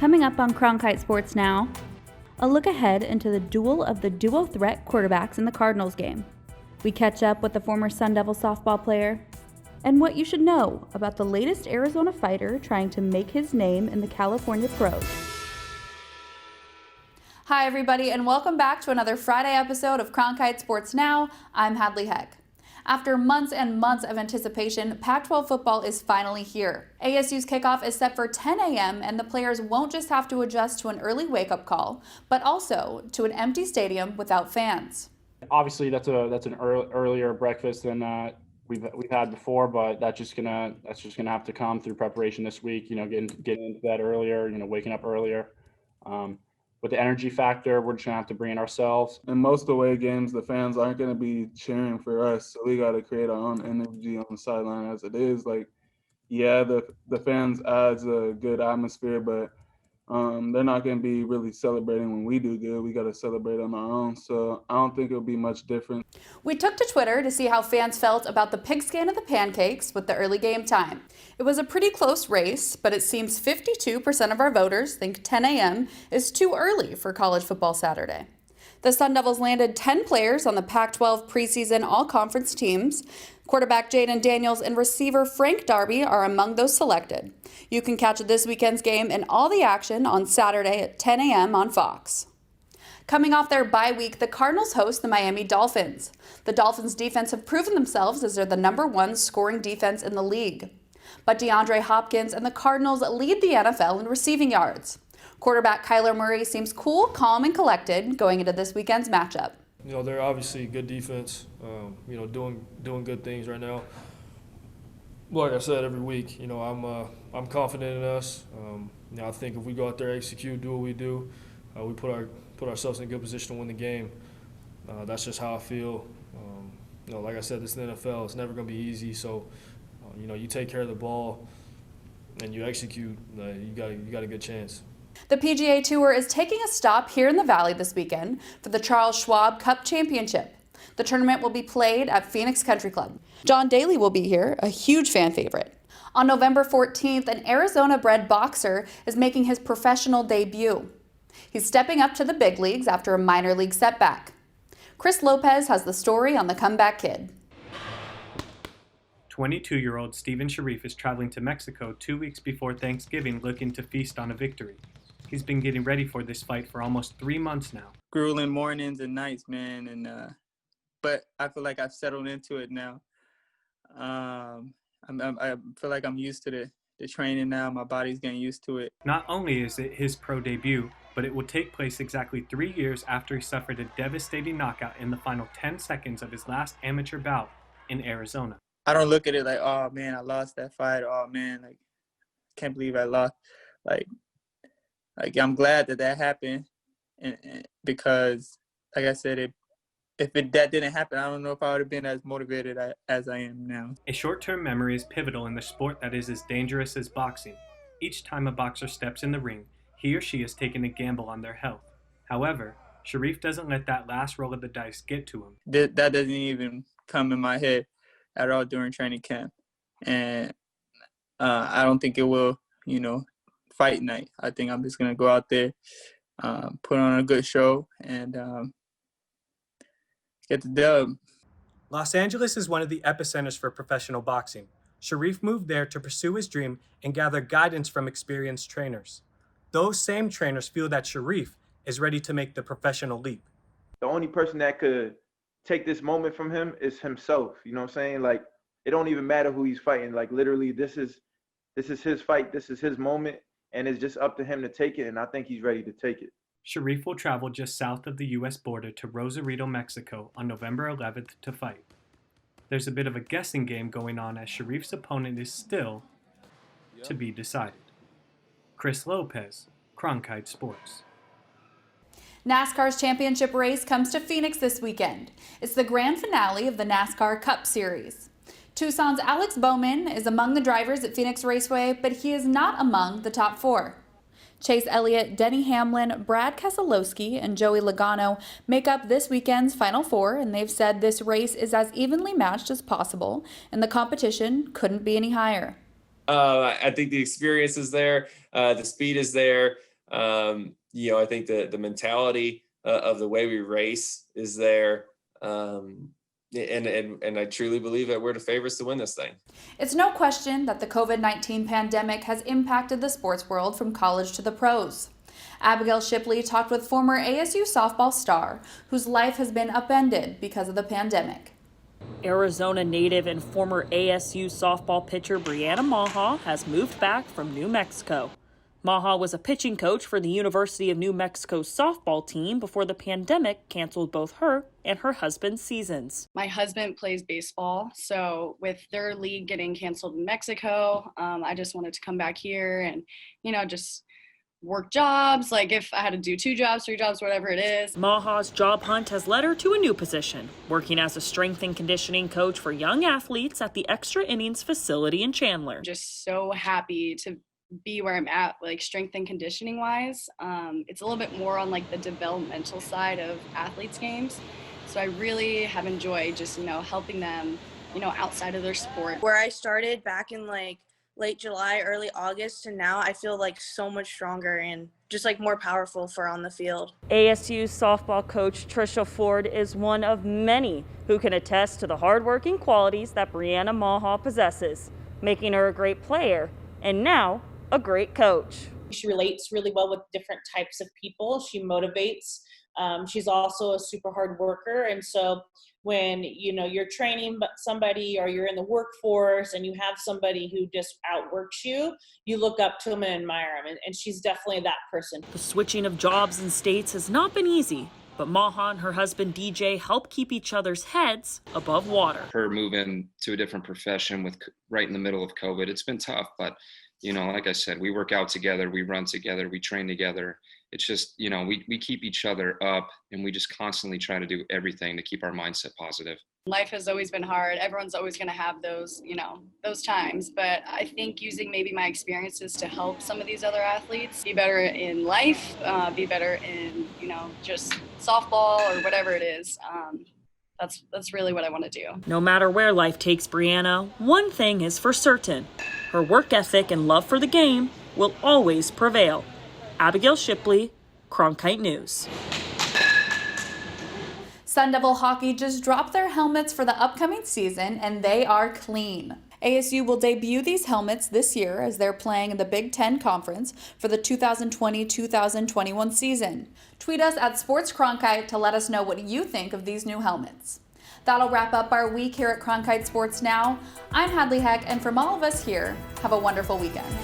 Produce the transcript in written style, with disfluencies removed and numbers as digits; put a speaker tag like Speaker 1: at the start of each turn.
Speaker 1: Coming up on Cronkite Sports Now, a look ahead into the duel of the duo-threat quarterbacks in the Cardinals game. We catch up with the former Sun Devil softball player, and what you should know about the latest Arizona fighter trying to make his name in the California pros. Hi everybody, and welcome back to another Friday episode of Cronkite Sports Now. I'm Hadley Heck. After months and months of anticipation, Pac-12 football is finally here. ASU's kickoff is set for 10 a.m. and the players won't just have to adjust to an early wake-up call, but also to an empty stadium without fans.
Speaker 2: Obviously, that's an earlier breakfast than we've had before, but that's just gonna have to come through preparation this week. You know, getting into bed earlier, waking up earlier. With the energy factor, we're just gonna have to bring in ourselves.
Speaker 3: In most away games, the fans aren't gonna be cheering for us, so we gotta create our own energy on the sideline as it is. Like, yeah, the fans adds a good atmosphere, but they're not gonna be really celebrating when we do good. We gotta celebrate on our own, so I don't think it'll be much different.
Speaker 1: We took to Twitter to see how fans felt about the pigskin of the pancakes with the early game time. It was a pretty close race, but it seems 52% of our voters think 10 a.m. is too early for college football Saturday. The Sun Devils landed 10 players on the Pac-12 preseason all-conference teams. Quarterback Jaden Daniels and receiver Frank Darby are among those selected. You can catch this weekend's game and all the action on Saturday at 10 a.m. on Fox. Coming off their bye week, the Cardinals host the Miami Dolphins. The Dolphins' defense have proven themselves as they're the #1 scoring defense in the league. But DeAndre Hopkins and the Cardinals lead the NFL in receiving yards. Quarterback Kyler Murray seems cool, calm, and collected going into this weekend's matchup.
Speaker 4: They're obviously good defense, doing good things right now. Like I said, every week, I'm confident in us. I think if we go out there, execute, do what we do, we put ourselves in a good position to win the game. That's just how I feel. Like I said, this is the NFL. It's never going to be easy. So, you take care of the ball and you execute, you got a good chance.
Speaker 1: The PGA Tour is taking a stop here in the Valley this weekend for the Charles Schwab Cup Championship. The tournament will be played at Phoenix Country Club. John Daly will be here, a huge fan favorite. On November 14th, an Arizona-bred boxer is making his professional debut. He's stepping up to the big leagues after a minor league setback. Chris Lopez has the story on the comeback kid.
Speaker 5: 22-year-old Steven SHAREEF is traveling to Mexico 2 weeks before Thanksgiving looking to feast on a victory. He's been getting ready for this fight for almost 3 months now.
Speaker 6: Grueling mornings and nights, man, and but I feel like I've settled into it now. I feel like I'm used to the training now. My body's getting used to it.
Speaker 5: Not only is it his pro debut, but it will take place exactly 3 years after he suffered a devastating knockout in the final 10 seconds of his last amateur bout in Arizona.
Speaker 6: I don't look at it like, oh man, I lost that fight. Oh man, like, can't believe I lost. Like I'm glad that happened, and because, like I said, that didn't happen, I don't know if I would have been as motivated as I am now.
Speaker 5: A short-term memory is pivotal in the sport that is as dangerous as boxing. Each time a boxer steps in the ring, he or she is taking a gamble on their health. However, SHAREEF doesn't let that last roll of the dice get to him.
Speaker 6: That doesn't even come in my head at all during training camp, and I don't think it will, fight night. I think I'm just going to go out there, put on a good show, and get the dub.
Speaker 5: Los Angeles is one of the epicenters for professional boxing. SHAREEF moved there to pursue his dream and gather guidance from experienced trainers. Those same trainers feel that SHAREEF is ready to make the professional leap.
Speaker 7: The only person that could take this moment from him is himself. You know what I'm saying? Like, it don't even matter who he's fighting. Like, literally, this is his fight. This is his moment. And it's just up to him to take it, and I think he's ready to take it.
Speaker 5: SHAREEF will travel just south of the U.S. border to Rosarito, Mexico on November 11th to fight. There's a bit of a guessing game going on as SHAREEF's opponent is still to be decided. Chris Lopez, Cronkite Sports.
Speaker 1: NASCAR's championship race comes to Phoenix this weekend. It's the grand finale of the NASCAR Cup Series. Tucson's Alex Bowman is among the drivers at Phoenix Raceway, but he is not among the top 4. Chase Elliott, Denny Hamlin, Brad Keselowski, and Joey Logano make up this weekend's Final 4, and they've said this race is as evenly matched as possible, and the competition couldn't be any higher.
Speaker 8: I think the experience is there, the speed is there. I think the mentality of the way we race is there. And I truly believe that we're the favorites to win this thing.
Speaker 1: It's no question that the COVID-19 pandemic has impacted the sports world from college to the pros. Abigail Shipley talked with former ASU softball star, whose life has been upended because of the pandemic.
Speaker 9: Arizona native and former ASU softball pitcher Brianna Maha has moved back from New Mexico. Maha was a pitching coach for the University of New Mexico's softball team before the pandemic canceled both her and her husband's seasons.
Speaker 10: My husband plays baseball, so with their league getting canceled in Mexico, I just wanted to come back here and, just work jobs, like if I had to do 2 jobs, 3 jobs, whatever it is.
Speaker 9: Maha's job hunt has led her to a new position, working as a strength and conditioning coach for young athletes at the Extra Innings facility in Chandler.
Speaker 10: Just so happy to be where I'm at, like strength and conditioning wise. It's a little bit more on like the developmental side of athletes games. So I really have enjoyed just, helping them, outside of their sport.
Speaker 11: Where I started back in like late July, early August, and now I feel like so much stronger and just like more powerful for on the field.
Speaker 9: ASU softball coach Trisha Ford is one of many who can attest to the hardworking qualities that Brianna Maha possesses, making her a great player and now a great coach.
Speaker 12: She relates really well with different types of people. She motivates. She's also a super hard worker. And so when, you're training somebody or you're in the workforce and you have somebody who just outworks you, you look up to them and admire them. And she's definitely that person.
Speaker 9: The switching of jobs and states has not been easy, but Maha and her husband DJ help keep each other's heads above water.
Speaker 13: Her moving to a different profession with right in the middle of COVID, it's been tough, but like I said, we work out together, we run together, we train together. It's just, we keep each other up and we just constantly try to do everything to keep our mindset positive.
Speaker 10: Life has always been hard. Everyone's always going to have those, those times. But I think using maybe my experiences to help some of these other athletes be better in life, be better in, just softball or whatever it is. That's really what I want to do.
Speaker 9: No matter where life takes Brianna, one thing is for certain. Her work ethic and love for the game will always prevail. Abigail Shipley, Cronkite News.
Speaker 1: Sun Devil Hockey just dropped their helmets for the upcoming season, and they are clean. ASU will debut these helmets this year as they're playing in the Big Ten Conference for the 2020-2021 season. Tweet us at Sports Cronkite to let us know what you think of these new helmets. That'll wrap up our week here at Cronkite Sports Now. I'm Hadley Heck, and from all of us here, have a wonderful weekend.